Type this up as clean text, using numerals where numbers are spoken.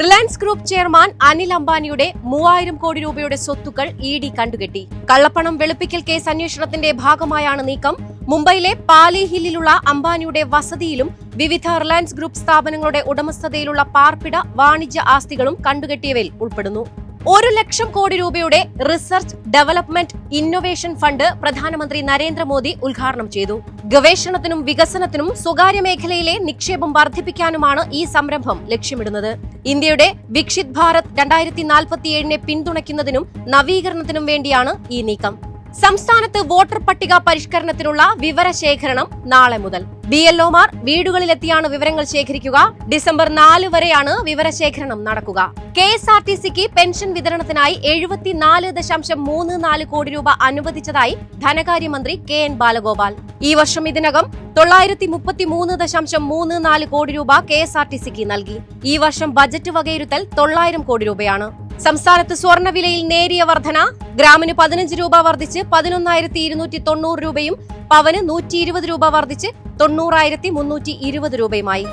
Reliance group chairman Anil അംബാനിയുടെ 3000 കോടി രൂപയുടെ സ്വത്തുക്കൾ ഇഡി കണ്ടുകെട്ടി. കള്ളപ്പണം വെളുപ്പിക്കൽ കേസ് അന്വേഷണത്തിന്റെ ഭാഗമായാണ് നീക്കം. മുംബൈയിലെ പാലി ഹില്ലിലുള്ള അംബാനിയുടെ വസതിയിലും വിവിധ റിലയൻസ് ഗ്രൂപ്പ് സ്ഥാപനങ്ങളുടെ ഉടമസ്ഥതയിലുള്ള പാർപ്പിട വാണിജ്യ ആസ്തികളും കണ്ടുകെട്ടിയവയിൽ ഉൾപ്പെടുന്നു. 1 ലക്ഷം കോടി രൂപയുടെ റിസർച്ച് ഡെവലപ്മെന്റ് ഇന്നൊവേഷൻ ഫണ്ട് പ്രധാനമന്ത്രി നരേന്ദ്രമോദി ഉദ്ഘാടനം ചെയ്തു. ഗവേഷണത്തിനും വികസനത്തിനും സ്വകാര്യ മേഖലയിലെ നിക്ഷേപം വർദ്ധിപ്പിക്കാനുമാണ് ഈ സംരംഭം ലക്ഷ്യമിടുന്നത്. ഇന്ത്യയുടെ വികസിത് ഭാരത് 2047 പിന്തുണയ്ക്കുന്നതിനും നവീകരണത്തിനും വേണ്ടിയാണ് ഈ നീക്കം. സംസ്ഥാനത്ത് വോട്ടർ പട്ടിക പരിഷ്കരണത്തിനുള്ള വിവരശേഖരണം നാളെ മുതൽ. BLOമാർ വീടുകളിലെത്തിയാണ് വിവരങ്ങൾ ശേഖരിക്കുക. ഡിസംബർ 4 വരെയാണ് വിവരശേഖരണം നടക്കുക. KSRTCക്ക് പെൻഷൻ വിതരണത്തിനായി 74.34 കോടി രൂപ അനുവദിച്ചതായി ധനകാര്യമന്ത്രി KN ബാലഗോപാൽ. ഈ വർഷം ഇതിനകം 933.34 കോടി രൂപ KSRTCക്ക് നൽകി. ഈ വർഷം ബജറ്റ് വകയിരുത്തൽ 900 കോടി രൂപയാണ്. സംസ്ഥാനത്ത് സ്വർണ്ണവിലയിൽ നേരിയ വർധന. ഗ്രാമിന് 15 രൂപ വർദ്ധിച്ച് 11,290 രൂപയും പവന് 120 രൂപ വർദ്ധിച്ച് 90,320 രൂപയുമായി.